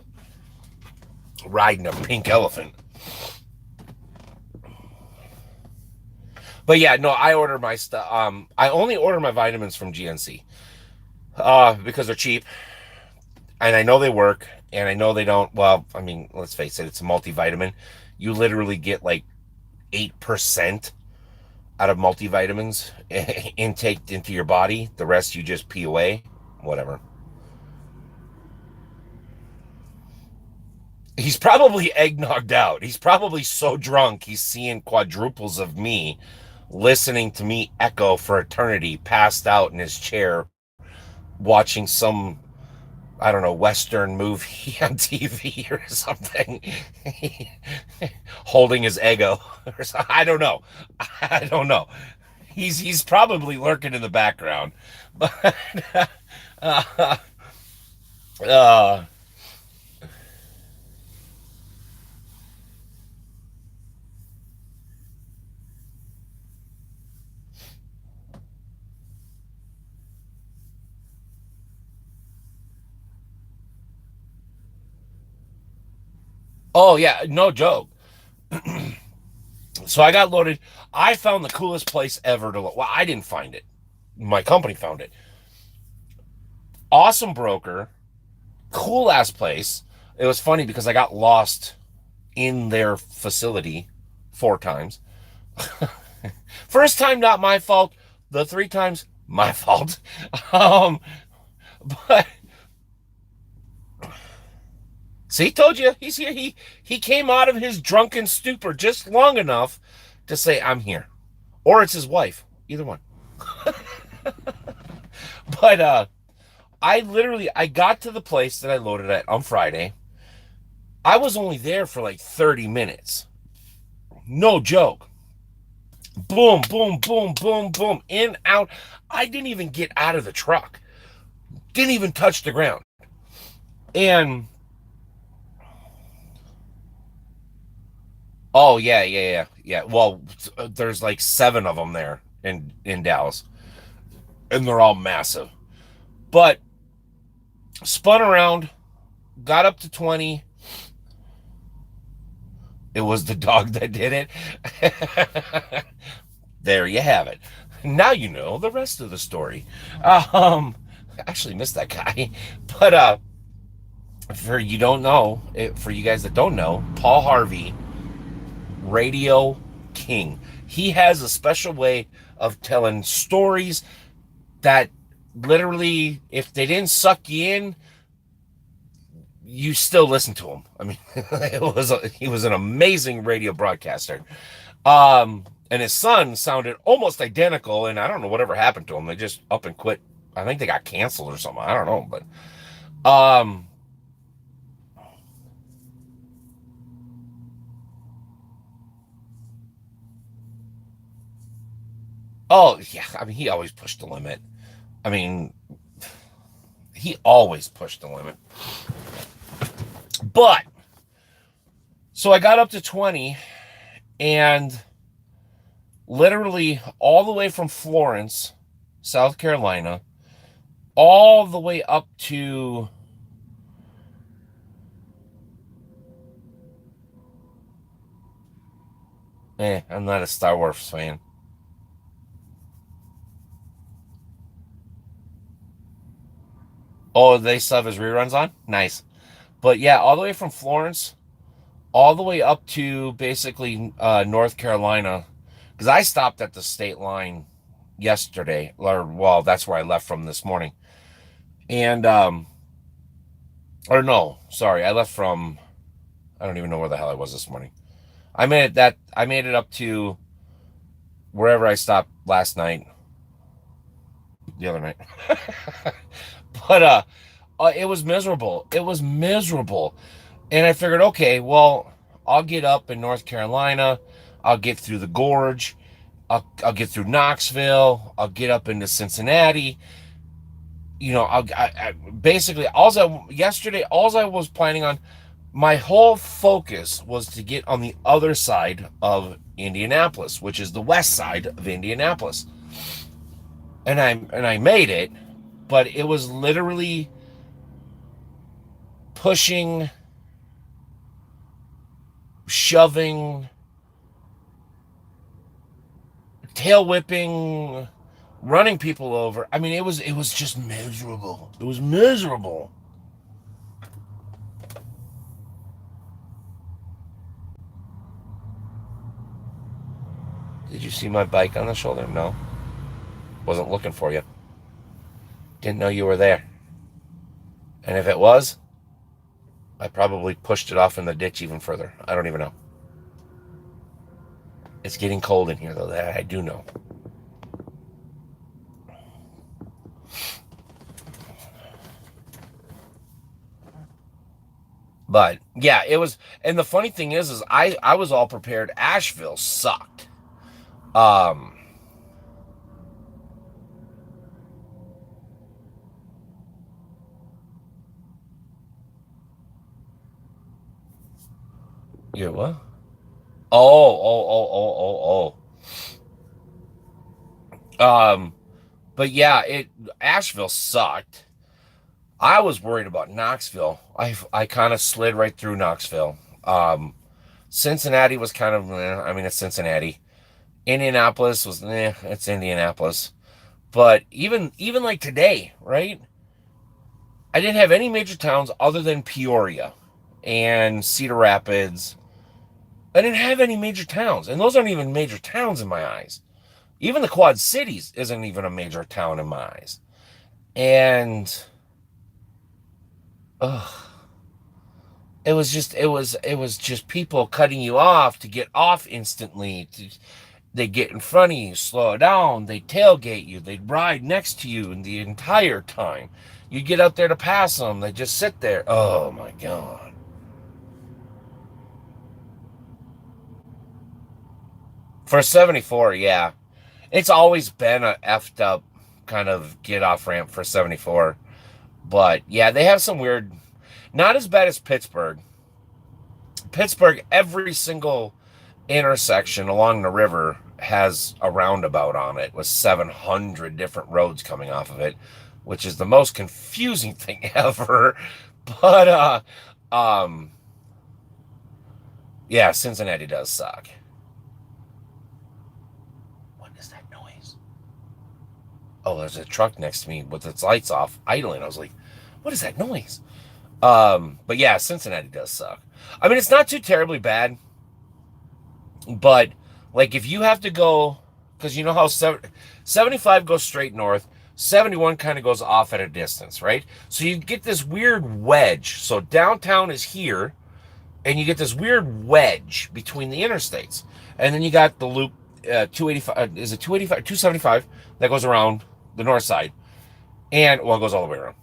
riding a pink elephant. But yeah, no, I order my stuff. I only order my vitamins from GNC because they're cheap and I know they work and I know they don't. Well, I mean, let's face it, it's a multivitamin. You literally get like 8% out of multivitamins intake into your body. The rest you just pee away. Whatever. He's probably eggnogged out. He's probably so drunk he's seeing quadruples of me, listening to me echo for eternity, passed out in his chair, watching some, I don't know, Western movie on TV or something, holding his ego. I don't know. I don't know. He's probably lurking in the background, but uh, uh, oh yeah, no joke. So I got loaded. I found the coolest place ever to load. Well, I didn't find it. My company found it. Awesome broker, cool ass place. It was funny because I got lost in their facility 4 times. First time, not my fault. The 3 times, my fault. Um, but see, told you he's here. He came out of his drunken stupor just long enough to say, "I'm here," or it's his wife. Either one. But I got to the place that I loaded at on Friday. I was only there for like 30 minutes. No joke. Boom, boom, boom, boom, boom, in, out. I didn't even get out of the truck. Didn't even touch the ground. And oh yeah, yeah, yeah, yeah. Well, there's like 7 of them there in Dallas. and they're all massive. But spun around, got up to 20. It was the dog that did it. There you have it. Now you know the rest of the story. I actually missed that guy. But for you don't know, for you guys that don't know, Paul Harvey, Radio King. He has a special way of telling stories that literally, if they didn't suck you in, you still listen to him. I mean, he was an amazing radio broadcaster. And his son sounded almost identical, and I don't know whatever happened to him. They just up and quit. I think they got canceled or something. I don't know, but oh yeah, I mean he always pushed the limit. I mean, he always pushed the limit. But so I got up to 20, and literally all the way from Florence, South Carolina, all the way up to I'm not a Star Wars fan. Oh, they still have his reruns on? Nice. But yeah, all the way from Florence, all the way up to basically North Carolina, because I stopped at the state line yesterday, or well, that's where I left from this morning. And or no, sorry, I left from, I don't even know where the hell I was this morning. I made it up to wherever I stopped last night, the other night. But it was miserable. It was miserable. And I figured, okay, well, I'll get up in North Carolina. I'll get through the gorge. I'll get through Knoxville. I'll get up into Cincinnati. You know, I basically yesterday, all I was planning on, my whole focus was to get on the other side of Indianapolis, which is the west side of Indianapolis. And I made it, but it was literally pushing, shoving, tail whipping, running people over. I mean, it was just miserable. It was miserable. Did you see my bike on the shoulder? No. Wasn't looking for you. Didn't know you were there. And if it was, I probably pushed it off in the ditch even further. I don't even know. It's getting cold in here, though. That I do know. But yeah, it was. And the funny thing is I was all prepared. Asheville sucked. Yeah, what? Oh. But yeah, Asheville sucked. I was worried about Knoxville. I kind of slid right through Knoxville. Cincinnati was kind of, I mean, it's Cincinnati. Indianapolis was, it's Indianapolis. But even like today, right? I didn't have any major towns other than Peoria and Cedar Rapids. I didn't have any major towns, and those aren't even major towns in my eyes. Even the Quad Cities isn't even a major town in my eyes. And it was just people cutting you off to get off instantly. They get in front of you, slow down, they tailgate you, they ride next to you the entire time. You get out there to pass them, they just sit there. Oh my God. For 74, yeah. It's always been a effed up kind of get off ramp for 74. But yeah, they have some weird, not as bad as Pittsburgh. Pittsburgh, every single intersection along the river has a roundabout on it with 700 different roads coming off of it, which is the most confusing thing ever. But yeah, Cincinnati does suck. What is that noise? Oh, there's a truck next to me with its lights off, idling. I was like, what is that noise? But yeah, Cincinnati does suck. I mean, it's not too terribly bad, but like if you have to go, because you know how 75 goes straight north, 71 kind of goes off at a distance, right? So you get this weird wedge. So downtown is here, and you get this weird wedge between the interstates. And then you got the loop 285, is it 285, 275 that goes around the north side. And, well, it goes all the way around.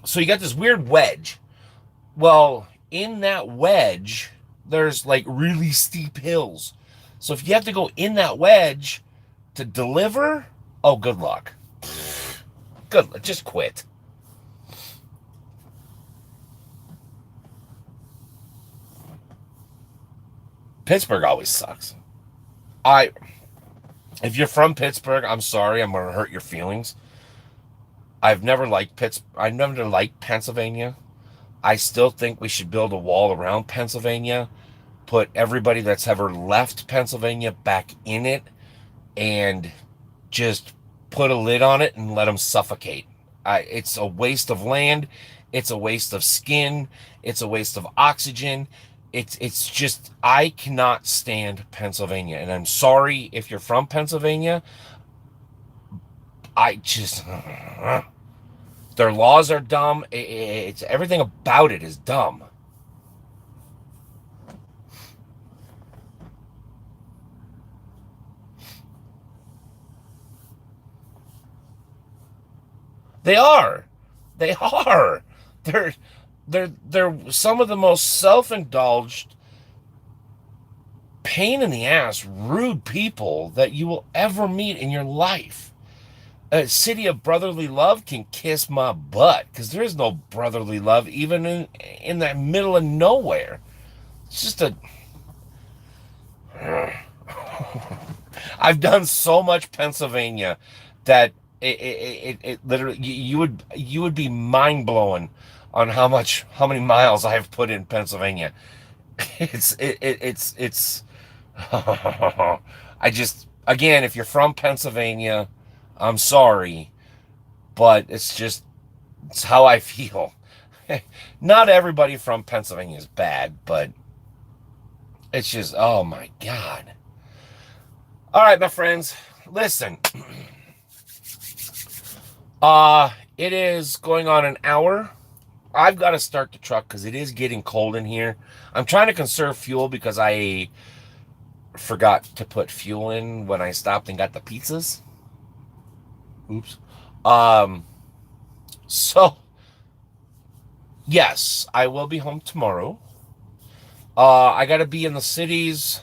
So you got this weird wedge. Well, in that wedge, there's like really steep hills. So if you have to go in that wedge to deliver, oh, good luck. Good, just quit. Pittsburgh always sucks. If you're from Pittsburgh, I'm sorry, I'm gonna hurt your feelings. I've never liked Pennsylvania. I still think we should build a wall around Pennsylvania, put everybody that's ever left Pennsylvania back in it, and just put a lid on it and let them suffocate. It's a waste of land. It's a waste of skin. It's a waste of oxygen. It's just, I cannot stand Pennsylvania. And I'm sorry if you're from Pennsylvania. I just, their laws are dumb. It's everything about it is dumb. They are. They are. They're they're some of the most self-indulged, pain in the ass, rude people that you will ever meet in your life. A city of brotherly love can kiss my butt, because there is no brotherly love even in that middle of nowhere. It's just a I've done so much Pennsylvania that it literally, you would be mind blown on how many miles I have put in Pennsylvania. It's I just, again, if you're from Pennsylvania, I'm sorry, but it's how I feel. Not everybody from Pennsylvania is bad, but it's just, oh my God. All right, my friends, listen. It is going on an hour. I've got to start the truck because it is getting cold in here. I'm trying to conserve fuel because I forgot to put fuel in when I stopped and got the pizzas. Oops. So yes, I will be home tomorrow. I got to be in the cities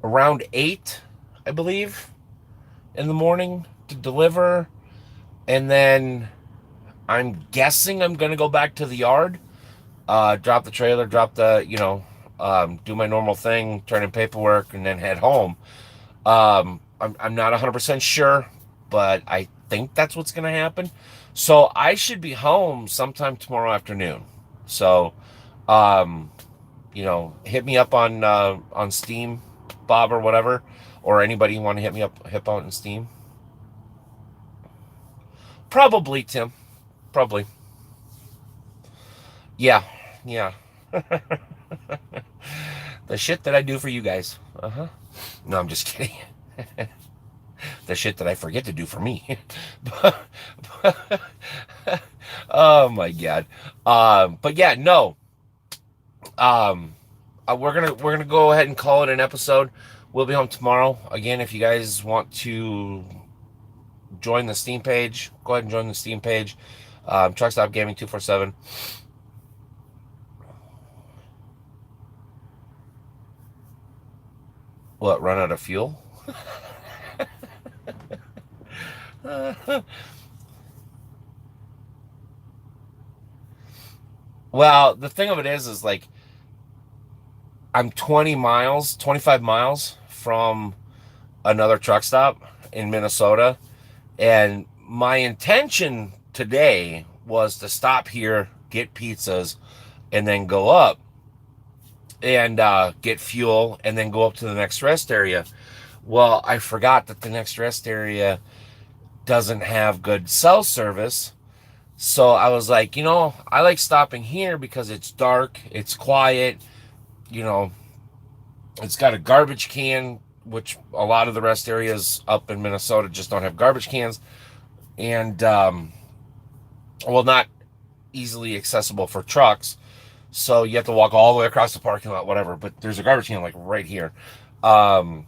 around 8, I believe, in the morning to deliver. And then I'm guessing I'm going to go back to the yard, drop the trailer, do my normal thing, turn in paperwork, and then head home. I'm not 100% sure, but I think that's what's going to happen. So I should be home sometime tomorrow afternoon. So, hit me up on Steam, Bob, or whatever, or anybody you want to hit out on Steam. Probably, Tim. Probably. Yeah. The shit that I do for you guys. No, I'm just kidding. The shit that I forget to do for me. Oh my God. But yeah, no. We're gonna go ahead and call it an episode. We'll be home tomorrow. Again, if you guys want to join the Steam page, go ahead and join the Steam page. Truck Stop Gaming 247. What, run out of fuel? Well, the thing of it is like, I'm 25 miles from another truck stop in Minnesota, and my intention today was to stop here, get pizzas, and then go up and get fuel, and then go up to the next rest area. Well, I forgot that the next rest area doesn't have good cell service. So I was like, I like stopping here because it's dark, it's quiet, you know, it's got a garbage can, which a lot of the rest areas up in Minnesota just don't have garbage cans. And, well, not easily accessible for trucks. So you have to walk all the way across the parking lot, whatever. But there's a garbage can like right here. So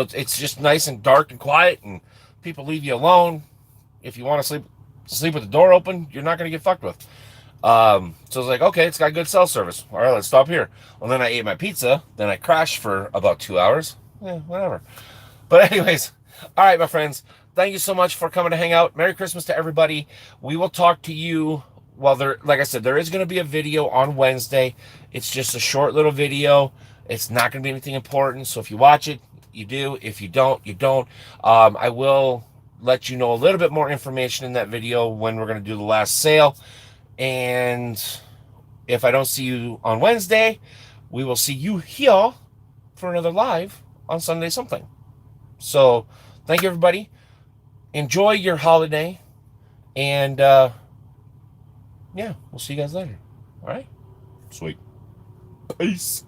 it's just nice and dark and quiet, and people leave you alone. If you want to sleep with the door open, you're not going to get fucked with. So I was like, okay, it's got good cell service. All right, let's stop here. Well, then I ate my pizza. Then I crashed for about 2 hours. Yeah, whatever. But anyways, all right, my friends, thank you so much for coming to hang out. Merry Christmas to everybody. We will talk to you. Well, like I said, there is going to be a video on Wednesday. It's just a short little video. It's not going to be anything important. So if you watch it, you do. If you don't, you don't. I will let you know a little bit more information in that video when we're going to do the last sale. And if I don't see you on Wednesday, we will see you here for another live on Sunday something. So thank you, everybody. Enjoy your holiday. And yeah, we'll see you guys later. All right? Sweet. Peace.